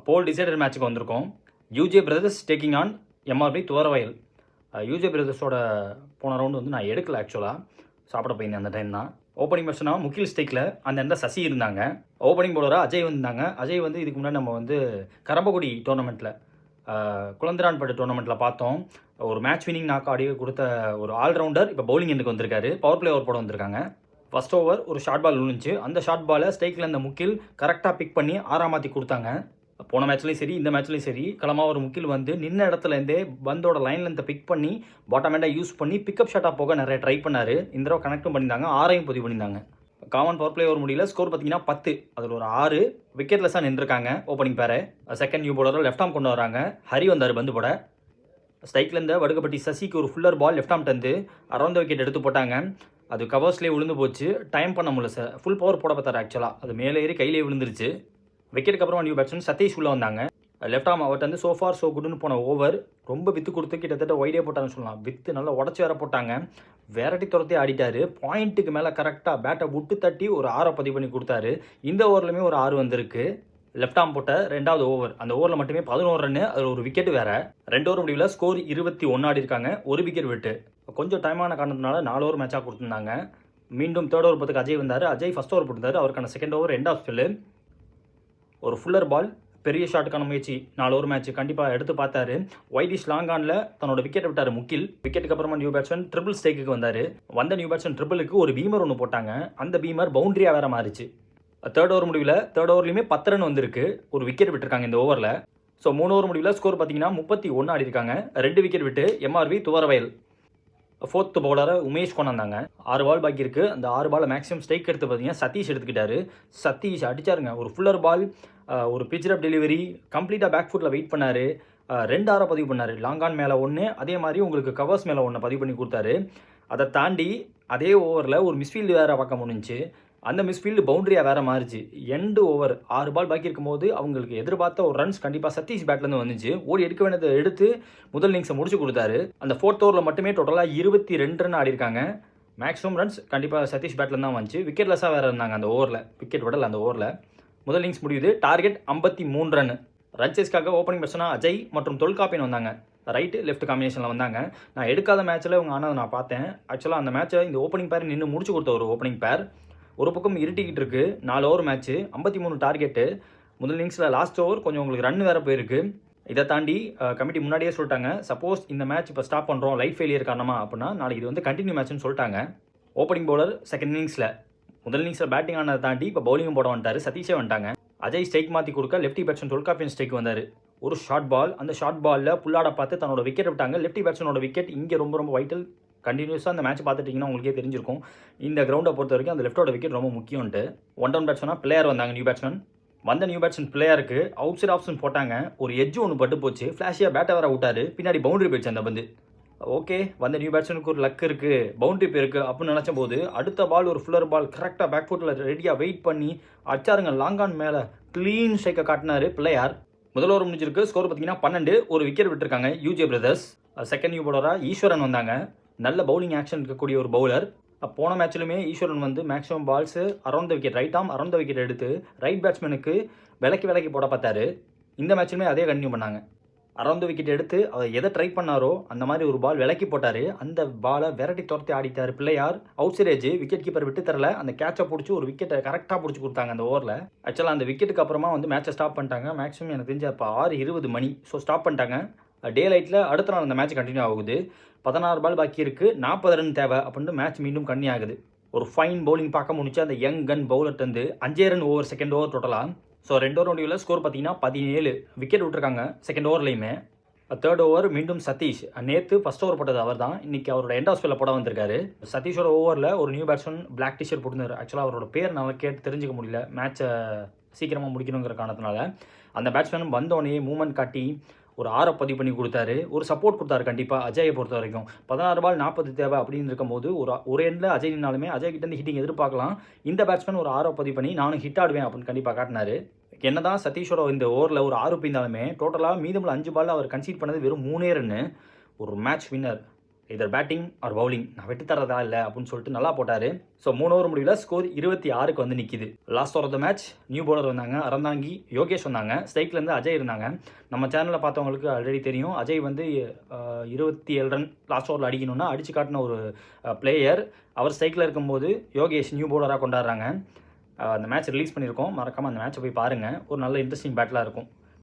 போல் decided மேட்ச்சுக்கு வந்திருக்கோம். UJ brothers taking on MRP Thuvaravayal. UJ பிரதர்ஸோட போன ரவுண்டு வந்து நான் எடுக்கல. ஆக்சுவலாக சாப்பிட போயிருந்தேன் அந்த டைம் தான். ஓப்பனிங் பர்சனாக முக்கில் ஸ்டேக்கில் அந்த இடத்துல சசி இருந்தாங்க. ஓப்பனிங் பவுலராக அஜய் வந்தாங்க. அஜய் வந்து இதுக்கு முன்னாடி நம்ம வந்து கரம்பக்குடி டோர்னமெண்ட்டில் குழந்திரான்பட்டு டோர்னமெண்ட்டில் பார்த்தோம். ஒரு மேட்ச் வினிங் நாக் ஆடி கொடுத்த ஒரு ஆல்ரவுண்டர் இப்போ பவுலிங் எண்டுக்கு வந்திருக்காரு. பவர் பிளே ஓவர் போட வந்திருக்காங்க. ஃபர்ஸ்ட் ஓவர் ஒரு ஷார்ட் பால் விழுந்துச்சு. அந்த ஷார்ட் பாலை ஸ்ட்ரைக்கில் அந்த முக்கில் கரெக்டாக பிக் பண்ணி மாற்றி கொடுத்தாங்க. போன மேட்ச்லேயும் சரி இந்த மேட்ச்லேயும் சரி களமாக ஒரு முக்கில் வந்து நின்ன இடத்துலேருந்தே பந்தோட லைன் லென்த்தை பிக் பண்ணி பாட்டம் ஹேண்டாக யூஸ் பண்ணி பிக்கப் ஷாட்டாக போக நிறைய ட்ரை பண்ணார். இந்த தடவை கனெக்டும் பண்ணியிருந்தாங்க. 6ஐயும் பதிவு பண்ணியிருந்தாங்க. காமன் பவர் பிளே ஓவர் முடியல. ஸ்கோர் பார்த்தீங்கன்னா 10. அதில் ஒரு 6 விக்கெட்லெஸ்ஸாக நின்றுருக்காங்க ஓப்பனிங் பேரை. செகண்ட் நியூ பவுலரை லெஃப்ட் ஆம் கொண்டு வராங்க. ஹரி வந்தார் பந்து போட. ஸ்ட்ரைக்கில் இருந்த வடுகப்பட்டி சசிக்கு ஒரு ஃபுல்லர் பால் லெஃப்ட் ஆம் தந்து அரௌண்ட் விக்கெட் எடுத்து போட்டாங்க. அது கவர்ஸ்லேயே விழுந்து போச்சு. டைம் பண்ண முடியல சார். ஃபுல் பவர் போட பார்த்தாரு. ஆக்சுவலாக அது மேலே ஏறி கையிலே விழுந்துருச்சு. விக்கெட்டுக்கு அப்புறமா நியூ பேட்ஸ்மேன் சதீஷ் உள்ளே வந்தாங்க. லெஃப்ட் ஆம் அவர்கிட்ட வந்து சோஃபார் சோ குட்னு போன ஓவர் ரொம்ப வித்து கொடுத்து கிட்டத்தட்ட ஒய்டே போட்டான்னு சொல்லலாம். வித்து நல்லா உடச்சி வேற போட்டாங்க. வேரட்டி துரத்தி ஆடிட்டாரு. பாயிண்ட்டுக்கு மேலே கரெக்டாக பேட்டை விட்டு தட்டி ஒரு 6 பதிவு பண்ணி கொடுத்தாரு. இந்த ஓவர்லையுமே ஒரு 6 வந்திருக்கு. லெஃப்ட் ஆம் போட்ட 2வது ஓவர். அந்த ஓவரில் மட்டுமே 11 ரன். அதில் ஒரு விக்கெட் வேறு. 2 ஓவர் முடிவில் ஸ்கோர் 21 ஆடி இருக்காங்க. ஒரு விக்கெட் விட்டு கொஞ்சம் டைமான காரணத்தினால 4 ஓவர் மேட்சாக கொடுத்துருந்தாங்க. மீண்டும் 3rd ஓவர் போகிறதுக்கு அஜய் வந்தார். அஜய் ஃபர்ஸ்ட் ஓவர் போட்டிருந்தார். அவருக்கான second over end of spell. ஒரு ஃபுல்லர் பால் பெரிய ஷாட்டுக்கான முயற்சி. 4 ஓவர் மேட்ச் கண்டிப்பாக எடுத்து பார்த்தாரு. ஒயிட்டிஷ் லாங் ஆனில் தன்னோட விக்கெட்டை விட்டார் முக்கில். விக்கெட்டுக்கு அப்புறமா நியூ பேட்ஸ்மேன் ட்ரிபிள் ஸ்டேக்கு வந்தார். வந்த நியூ பேட்ஸ்மேன் ட்ரிபிளுக்கு ஒரு பீமர் ஒன்று போட்டாங்க. அந்த பீமர் பவுண்டரியாக வேற மாறிச்சு. 3rd ஓவர் முடிவில் 3rd ஓவர்லையுமே 10 ரன் வந்திருக்கு. ஒரு விக்கெட் விட்டுருக்காங்க இந்த ஓவரில். ஸோ 3 ஓவர் முடிவில் ஸ்கோர் பார்த்தீங்கன்னா 31 ஆடி இருக்காங்க. 2 விக்கெட் விட்டு எம்ஆர்வி துவரவயல். 4th பவுலரை உமேஷ் கொண்டாந்தாங்க. 6 பால் பாக்கி இருக்குது. அந்த 6 பால் மேக்ஸிமம் ஸ்ட்ரைக் எடுத்து பார்த்தீங்கன்னா சதீஷ் எடுத்துக்கிட்டாரு. சதீஷ் அடிச்சாருங்க. ஒரு ஃபுல்லர் பால், ஒரு பிச்சர் அப் டெலிவரி, கம்ப்ளீட்டாக பேக் ஃபுட்டில் வெயிட் பண்ணார். 2 6 பதிவு பண்ணார். லாங் ஆன் மேலே 1, அதே மாதிரி உங்களுக்கு கவர்ஸ் மேலே 1 பதிவு பண்ணி கொடுத்தாரு. அதை தாண்டி அதே ஓவரில் ஒரு மிஸ்ஃபீல்டு வேறு பார்க்க முடிஞ்சிச்சு. அந்த மிஸ்ஃபீல்டு பவுண்டரியாக வேறு மாறிச்சு. எண்டு ஓவர் 6 பால் பாக்கி இருக்கும்போது அவங்களுக்கு எதிர்பார்த்த ஒரு ரன்ஸ் கண்டிப்பாக சதீஷ் பேட்லேருந்து வந்துச்சு. ஓடி எடுக்க வேண்டியதை எடுத்து முதல் இன்னிங்ஸை முடிச்சு கொடுத்தாரு. அந்த 4th ஓவரில் மட்டுமே டோட்டலாக 22 ரன் ஆடி இருக்காங்க. மேக்ஸிமம் ரன்ஸ் கண்டிப்பாக சதீஷ் பேட்லேருந்து தான் வந்துச்சு. விக்கெட்லெஸ்ஸாக வேறு இருந்தாங்க அந்த ஓவரில். விக்கெட் விடல அந்த ஓவரில். முதல் இன்னிங்ஸ் முடியுது. Target 53 run. ரன்சேஸ்க்காக ஓப்பனிங் பர்சனாக அஜய் மற்றும் தொல்காப்பியன் வந்தாங்க. ரைட்டு லெஃப்ட் காம்பினேஷனில் வந்தாங்க. நான் எடுக்காத மேட்ச்சில் இவங்க ஆனதை நான் பார்த்தேன். ஆக்சுவலாக அந்த மேட்ச்சை இந்த ஓப்பனிங் பேர் நின்று முடிச்சு கொடுத்த ஒரு ஓப்பனிங் பேர். ஒரு பக்கம் இருட்டிக்கிட்டு இருக்கு. 4 ஓவர் மேட்ச்சு, 53 டார்கெட்டு. முதல் இன்னிங்ஸில் லாஸ்ட் ஓவர் கொஞ்சம் உங்களுக்கு ரன் வேறு போயிருக்கு. இதை தாண்டி கமிட்டி முன்னாடியே சொல்லிட்டாங்க, சப்போஸ் இந்த மேட்ச் இப்போ ஸ்டாப் பண்ணுறோம் லைட் ஃபெயிலியர் காரணமா அப்படின்னா நாளைக்கு இது வந்து கண்டினியூ மேட்ச்னு சொல்லிட்டாங்க. ஓப்பனிங் பவுலர் செகண்ட் இன்னிங்ஸில் முதல் இன்னிங்ஸில் பேட்டிங் ஆனதை தாண்டி இப்போ பவுலிங்கும் போட வந்துட்டார். சதீஷே வந்துட்டாங்க. அஜய் ஸ்ட்ரைக் மாற்றி கொடுக்க லெஃப்டி பேட்ஸ்மேன் தொல்காப்பியன் ஸ்ட்ரைக் வந்தார். ஒரு ஷார்ட் பால். அந்த ஷார்ட் பாலில் புல்லாட பார்த்து தன்னோட விக்கெட் விட்டாங்க. லெஃப்டி பேட்ஸ்மேனோட விக்கெட் இங்கே ரொம்ப ரொம்ப வைட்டல். கண்டினியூஸாக அந்த மேட்ச் பார்த்துட்டிங்கன்னா உங்களுக்கே தெரிஞ்சிருக்கும். இந்த கிரவுண்டை பொறுத்த வரைக்கும் அந்த லெஃப்டோட விக்கெட் ரொம்ப முக்கியம்ட்டு. 1 டவுன் பேட்ஸ்மேனாக பிளேயர் வந்தாங்க. நியூ பேட்ஸ்மேன் வந்த நியூ பேட்ஸ்மேன் பிளேயருக்கு அவுட் சைட் ஆப்ஷன் போட்டாங்க. ஒரு எட்ஜ் ஒன்று பட்டு போச்சு. ஃப்ளாஷியாக பேட்டை வேற விட்டார். பின்னாடி பவுண்டரி போயிடுச்சு அந்த பந்து. ஓகே, வந்த நியூ பேட்ஸ்மேனுக்கு ஒரு லக் இருக்குது, பவுண்டரி போயிருக்கு அப்படின்னு நினச்ச போது அடுத்த பால் ஒரு ஃபுல்லர் பால் கரெக்டாக பேக் ஃபுட்டில் ரெடியாக வெயிட் பண்ணி அச்சாருங்க. லாங் ஆன் மேலே க்ளீன் ஸ்ட்ரைக்கை காட்டினார் பிளேயர். முதல் ஓவர் முடிஞ்சிருக்கு. ஸ்கோர் பார்த்தீங்கன்னா 12. ஒரு விக்கெட் விட்டுருக்காங்க யூஜே பிரதர்ஸ். செகண்ட் நியூ பவுலராக ஈஸ்வரன் வந்தாங்க. நல்ல பவுலிங் ஆக்ஷன் இருக்கக்கூடிய ஒரு பவுலர். போன மேட்ச்லையுமே ஈஸ்வரன் வந்து maximum balls around the wicket, right ஆம் அரௌண்ட் த விக்கெட் எடுத்து ரைட் பேட்ஸ்மேனுக்கு விலக்கி போட பார்த்தாரு. இந்த மேட்ச்லையுமே அதே கண்டினியூ பண்ணாங்க. அரௌண்ட் த விக்கெட் எடுத்து அவர் எதை ட்ரை பண்ணாரோ அந்த மாதிரி ஒரு பால் விலக்கி போட்டார். அந்த பாலை விரட்டி துரத்தி ஆடிட்டார் Pillaiyar. Outside edge wicket keeper விட்டு தரல. அந்த கேட்சை பிடிச்சி ஒரு விக்கெட்டை கரெக்டாக பிடிச்சி கொடுத்தாங்க அந்த ஓவரில். ஆக்சுவலாக அந்த விக்கெட்டுக்கு அப்புறமா வந்து மேட்சை ஸ்டாப் பண்ணிட்டாங்க. மேக்ஸிமம் எனக்கு தெரிஞ்ச இப்போ 6:20 மணி. ஸோ ஸ்டாப் பண்ணிட்டாங்க. டே லைட்டில் அடுத்த நாள் அந்த மேட்ச் கண்டினியூ ஆகுது. 16 பால் பாக்கி இருக்குது. 40 ரன் தேவை அப்படின்ட்டு மேட்ச் மீண்டும் கண்ணி ஆகுது. ஒரு ஃபைன் பவுலிங் பார்க்க முடிச்சு அந்த யங் கன் பவுலர் வந்து 5 ரன் ஓவர் செகண்ட் ஓவர் டோட்டலாக. ஸோ 2 ஓவர் முடிவில் ஸ்கோர் பார்த்தீங்கன்னா 17. விக்கெட் விட்டுருக்காங்க செகண்ட் ஓவர்லையுமே. 3rd ஓவர் மீண்டும் சதீஷ். நேற்று ஃபர்ஸ்ட் ஓவர் போட்டது அவர் தான். இன்றைக்கி அவரோட எண்ட் ஆஃப் ஸ்பெல்லில் போட வந்திருக்காரு. சதீஷோட ஓவரில் ஒரு நியூ பேட்ஸ்மேன் பிளாக் டிஷர்ட் போட்டுருந்தார். ஆக்சுவலாக அவரோட பேர் நல்லா கேட்டு தெரிஞ்சுக்க முடியல. மேட்சை சீக்கிரமாக முடிக்கணுங்கிற காரணத்தினால அந்த பேட்ஸ்மேன் வந்தோடனே மூவ்மெண்ட் காட்டி ஒரு 6 பதிவு பண்ணி கொடுத்தாரு. ஒரு சப்போர்ட் கொடுத்தாரு கண்டிப்பாக அஜயை பொறுத்த வரைக்கும். 16 பால் 40 தேவை அப்படின்னு இருக்கும்போது ஒரு எண்டில் அஜய் நின்னாலுமே அஜய் கிட்டேருந்து ஹிட்டிங் எதிர்பார்க்கலாம். இந்த பேட்ஸ்மேன் ஒரு 6 பதிவு பண்ணி நானும் ஹிட் ஆடுவேன் அப்படின்னு கண்டிப்பாக காட்டினார். என்னதான் சதீஷோட இந்த ஓவரில் ஒரு 6 பிந்தாலுமே டோட்டலாக மீதமுள்ள 5 பாலில் அவர் கன்சீட் பண்ணது வெறும் 3 ரன்னு. ஒரு match winner. Either batting or bowling நான் விட்டு தரதா இல்லை அப்படின்னு சொல்லிட்டு நல்லா போட்டார். ஸோ 3 ஓவர் முடிவில் ஸ்கோர் 26க்கு வந்து நிற்கிது. Last over of the match new bowler வந்தாங்க, அறந்தாங்கி யோகேஷ் வந்தாங்க, ஸ்ட்ரைக்லேருந்து அஜய் இருந்தாங்க. நம்ம சேனலில் பார்த்தவங்களுக்கு ஆல்ரெடி தெரியும், அஜய் வந்து 27 ரன் லாஸ்ட் ஓவரில் அடிக்கணும்னா அடித்து காட்டின ஒரு பிளேயர். அவர் ஸ்ட்ரைக்கில் இருக்கும்போது யோகேஷ் நியூ பவுலராக கொண்டாடுறாங்க. அந்த மேட்ச் ரிலீஸ் பண்ணியிருக்கோம், மறக்காமல் அந்த மேட்ச்சை போய் பாருங்கள். ஒரு நல்ல இன்ட்ரெஸ்டிங் பேட்டிலாக இருக்கும்.